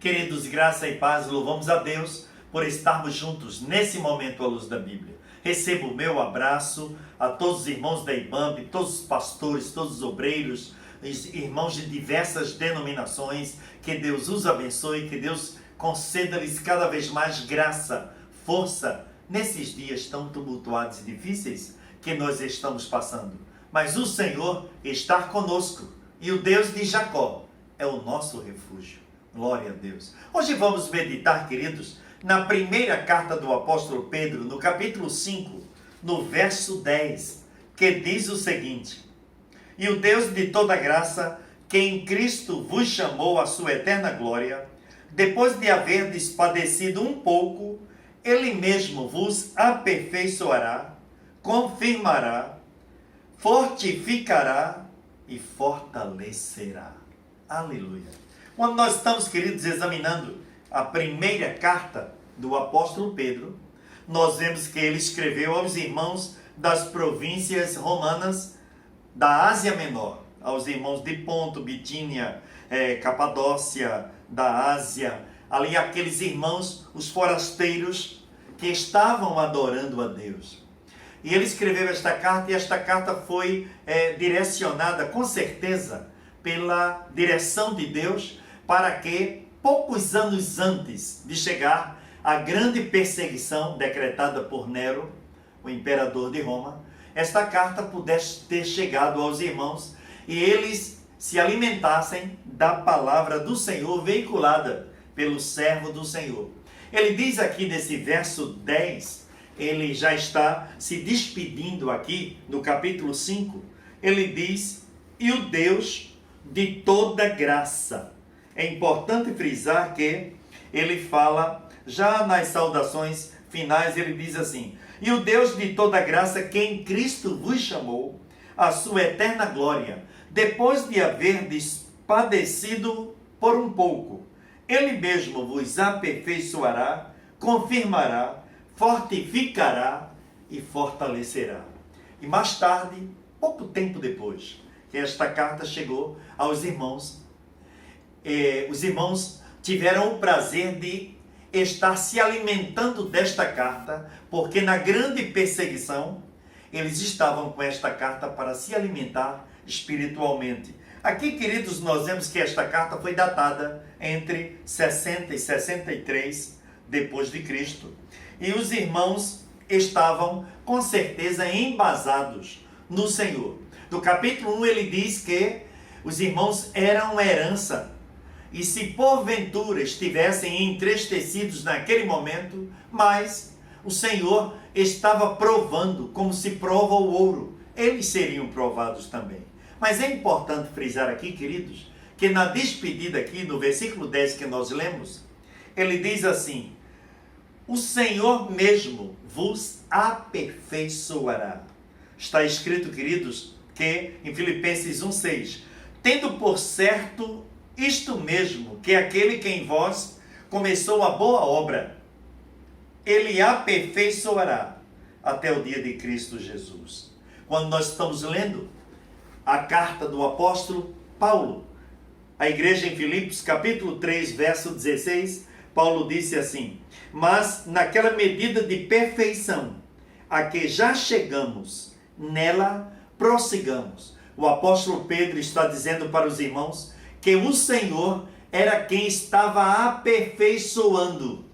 Queridos, graça e paz, louvamos a Deus por estarmos juntos nesse momento à luz da Bíblia. Recebo o meu abraço a todos os irmãos da IBAMB, todos os pastores, todos os obreiros, irmãos de diversas denominações. Que Deus os abençoe, que Deus conceda-lhes cada vez mais graça, força, nesses dias tão tumultuados e difíceis que nós estamos passando. Mas o Senhor está conosco e o Deus de Jacó é o nosso refúgio. Glória a Deus. Hoje vamos meditar, queridos, na primeira carta do apóstolo Pedro, no capítulo 5, no verso 10, que diz o seguinte: E o Deus de toda graça, que em Cristo vos chamou à sua eterna glória, depois de haverdes padecido um pouco, Ele mesmo vos aperfeiçoará, confirmará, fortificará e fortalecerá. Aleluia. Quando nós estamos, queridos, examinando a primeira carta do apóstolo Pedro, nós vemos que ele escreveu aos irmãos das províncias romanas da Ásia Menor, aos irmãos de Ponto, Bitínia, Capadócia, da Ásia, ali aqueles irmãos, os forasteiros que estavam adorando a Deus. E ele escreveu esta carta, e esta carta foi direcionada, com certeza, pela direção de Deus, para que, poucos anos antes de chegar a grande perseguição decretada por Nero, o imperador de Roma, esta carta pudesse ter chegado aos irmãos e eles se alimentassem da palavra do Senhor veiculada pelo servo do Senhor. Ele diz aqui nesse verso 10, ele já está se despedindo aqui no capítulo 5, ele diz: E o Deus de toda graça. É importante frisar que ele fala, já nas saudações finais, ele diz assim: E o Deus de toda graça, que em Cristo vos chamou à sua eterna glória, depois de haverdes padecido por um pouco, Ele mesmo vos aperfeiçoará, confirmará, fortificará e fortalecerá. E mais tarde, pouco tempo depois, que esta carta chegou aos irmãos, os irmãos tiveram o prazer de estar se alimentando desta carta, porque na grande perseguição eles estavam com esta carta para se alimentar espiritualmente. Aqui, queridos, nós vemos que esta carta foi datada entre 60 e 63 depois de Cristo. E os irmãos estavam com certeza embasados no Senhor. No capítulo 1 ele diz que os irmãos eram herança. E se porventura estivessem entristecidos naquele momento, mas o Senhor estava provando, como se prova o ouro, eles seriam provados também. Mas é importante frisar aqui, queridos, que na despedida aqui, no versículo 10 que nós lemos, ele diz assim: O Senhor mesmo vos aperfeiçoará. Está escrito, queridos, que em Filipenses 1,6, tendo por certo isto mesmo, que aquele que em vós começou a boa obra, ele aperfeiçoará até o dia de Cristo Jesus. Quando nós estamos lendo a carta do apóstolo Paulo, à igreja em Filipos, capítulo 3, verso 16, Paulo disse assim: Mas naquela medida de perfeição a que já chegamos, nela prossigamos. O apóstolo Pedro está dizendo para os irmãos que o Senhor era quem estava aperfeiçoando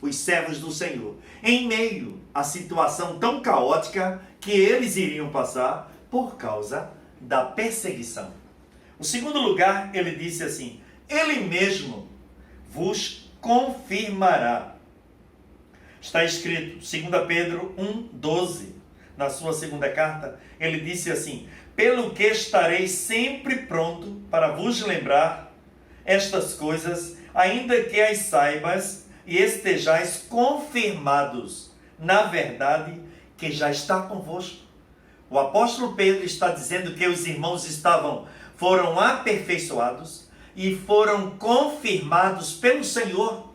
os servos do Senhor, em meio à situação tão caótica que eles iriam passar por causa da perseguição. No segundo lugar, ele disse assim: Ele mesmo vos confirmará. Está escrito, 2 Pedro 1,12, na sua segunda carta, ele disse assim: Pelo que estarei sempre pronto para vos lembrar estas coisas, ainda que as saibas e estejais confirmados na verdade que já está convosco. O apóstolo Pedro está dizendo que os irmãos foram aperfeiçoados e foram confirmados pelo Senhor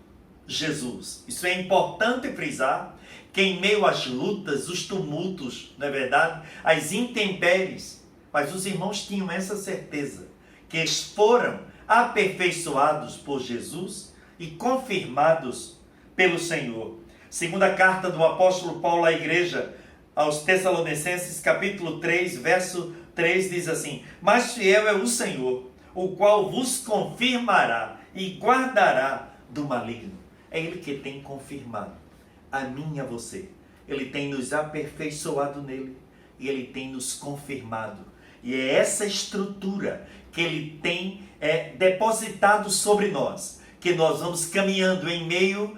Jesus. Isso é importante frisar, que em meio às lutas, os tumultos, não é verdade? As intempéries, mas os irmãos tinham essa certeza, que eles foram aperfeiçoados por Jesus e confirmados pelo Senhor. Segunda carta do apóstolo Paulo à igreja, aos Tessalonicenses, capítulo 3, verso 3, diz assim: mas fiel é o Senhor, o qual vos confirmará e guardará do maligno. É Ele que tem confirmado a mim e a você. Ele tem nos aperfeiçoado nele e Ele tem nos confirmado. E é essa estrutura que Ele tem depositado sobre nós, que nós vamos caminhando em meio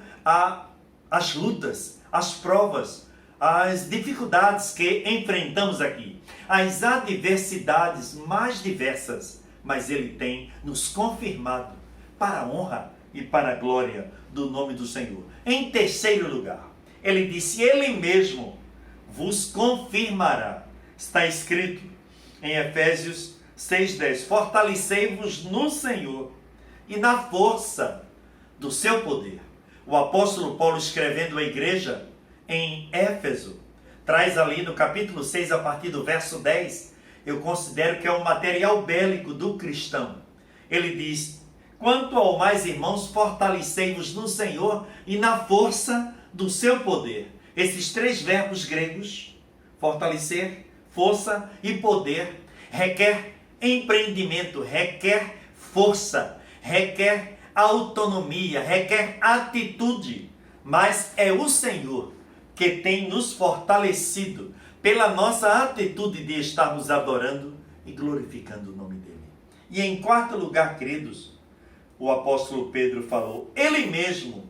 às lutas, às provas, às dificuldades que enfrentamos aqui, as adversidades mais diversas, mas Ele tem nos confirmado para a honra e para a glória do nome do Senhor. Em terceiro lugar, Ele disse: Ele mesmo vos confirmará. Está escrito em Efésios 6,10: fortalecei-vos no Senhor e na força do seu poder. O apóstolo Paulo, escrevendo à igreja em Éfeso, traz ali no capítulo 6, a partir do verso 10, eu considero que é um material bélico do cristão. Ele diz: quanto ao mais, irmãos, fortalecei-vos no Senhor e na força do seu poder. Esses três verbos gregos, fortalecer, força e poder, requer empreendimento, requer força, requer autonomia, requer atitude. Mas é o Senhor que tem nos fortalecido pela nossa atitude de estarmos adorando e glorificando o nome dele. E em quarto lugar, queridos, o apóstolo Pedro falou: Ele mesmo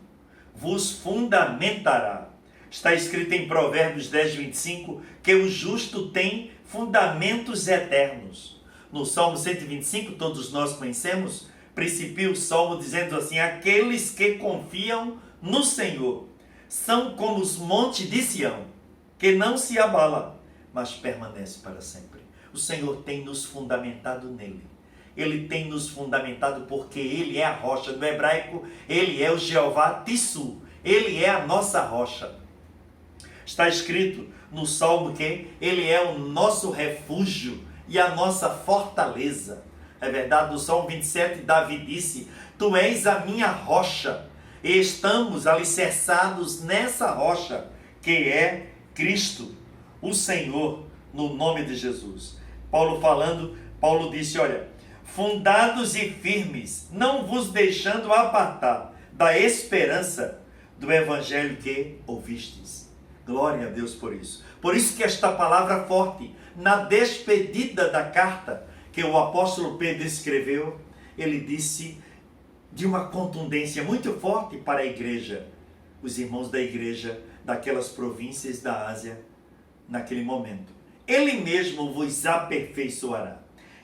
vos fundamentará. Está escrito em Provérbios 10:25 que o justo tem fundamentos eternos. No Salmo 125, todos nós conhecemos, principia o Salmo dizendo assim: aqueles que confiam no Senhor são como os montes de Sião, que não se abala, mas permanece para sempre. O Senhor tem nos fundamentado nele. Ele tem nos fundamentado porque Ele é a rocha. No hebraico, Ele é o Jeová Tissu. Ele é a nossa rocha. Está escrito no Salmo que Ele é o nosso refúgio e a nossa fortaleza. É verdade, no Salmo 27, Davi disse: Tu és a minha rocha, e estamos alicerçados nessa rocha, que é Cristo, o Senhor, no nome de Jesus. Paulo disse: olha, fundados e firmes, não vos deixando apartar da esperança do evangelho que ouvistes. Glória a Deus por isso. Por isso que esta palavra forte, na despedida da carta que o apóstolo Pedro escreveu, ele disse de uma contundência muito forte para a igreja, os irmãos da igreja daquelas províncias da Ásia, naquele momento: Ele mesmo vos aperfeiçoará,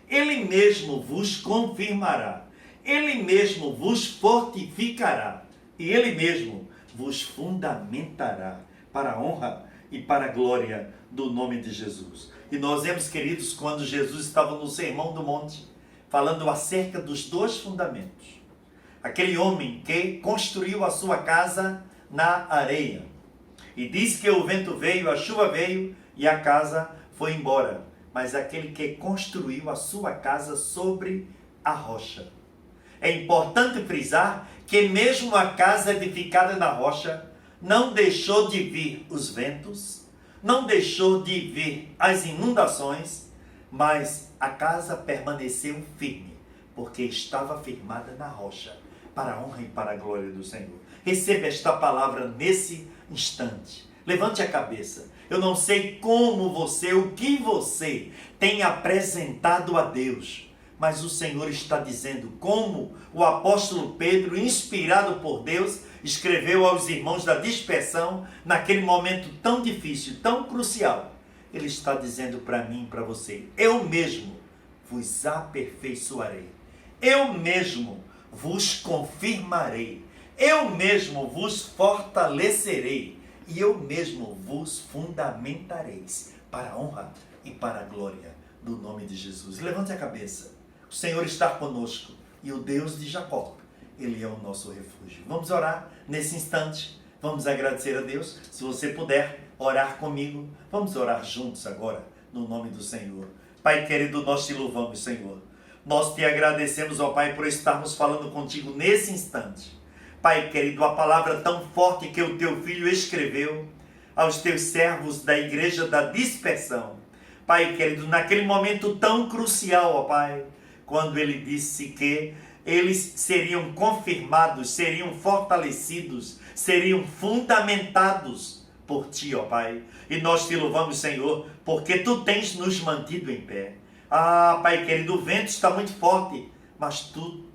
Ele mesmo vos confirmará, Ele mesmo vos fortificará e Ele mesmo vos fundamentará para a honra e para a glória do nome de Jesus. E nós vemos, queridos, quando Jesus estava no Sermão do Monte, falando acerca dos dois fundamentos. Aquele homem que construiu a sua casa na areia. E diz que o vento veio, a chuva veio e a casa foi embora. Mas aquele que construiu a sua casa sobre a rocha. É importante frisar que mesmo a casa edificada na rocha não deixou de vir os ventos, não deixou de vir as inundações, mas a casa permaneceu firme, porque estava firmada na rocha, para a honra e para a glória do Senhor. Receba esta palavra nesse instante. Levante a cabeça. Eu não sei como você, o que você tem apresentado a Deus, mas o Senhor está dizendo, como o apóstolo Pedro, inspirado por Deus, escreveu aos irmãos da dispersão, naquele momento tão difícil, tão crucial. Ele está dizendo para mim e para você: eu mesmo vos aperfeiçoarei, eu mesmo vos confirmarei, eu mesmo vos fortalecerei e eu mesmo vos fundamentareis para a honra e para a glória do nome de Jesus. Levante a cabeça. O Senhor está conosco e o Deus de Jacó, Ele é o nosso refúgio. Vamos orar nesse instante. Vamos agradecer a Deus. Se você puder orar comigo, vamos orar juntos agora, no nome do Senhor. Pai querido, nós te louvamos, Senhor. Nós te agradecemos, ó Pai, por estarmos falando contigo nesse instante. Pai querido, a palavra tão forte que o teu filho escreveu aos teus servos da igreja da dispersão. Pai querido, naquele momento tão crucial, ó Pai, quando ele disse que eles seriam confirmados, seriam fortalecidos, seriam fundamentados por Ti, ó Pai. E nós te louvamos, Senhor, porque Tu tens nos mantido em pé. Ah, Pai querido, o vento está muito forte, mas Tu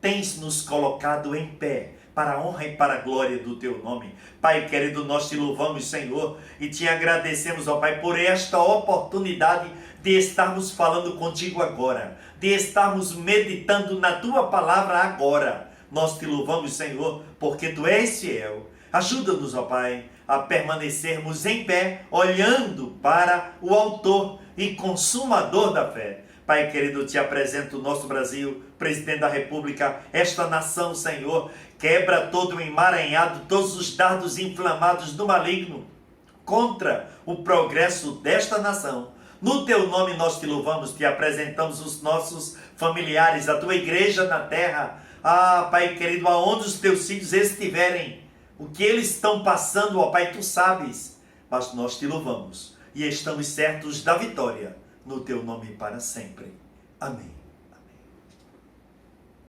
tens nos colocado em pé, para a honra e para a glória do Teu nome. Pai querido, nós te louvamos, Senhor, e te agradecemos, ó Pai, por esta oportunidade de estarmos falando contigo agora, de estarmos meditando na Tua palavra agora. Nós te louvamos, Senhor, porque Tu és fiel. Ajuda-nos, ó Pai, a permanecermos em pé, olhando para o autor e consumador da fé. Pai querido, te apresento o nosso Brasil, presidente da República, esta nação, Senhor. Quebra todo o emaranhado, todos os dardos inflamados do maligno contra o progresso desta nação. No teu nome nós te louvamos, te apresentamos os nossos familiares, a tua igreja na terra. Ah, Pai querido, aonde os teus filhos estiverem, o que eles estão passando, ó Pai, tu sabes. Mas nós te louvamos e estamos certos da vitória. No teu nome para sempre. Amém.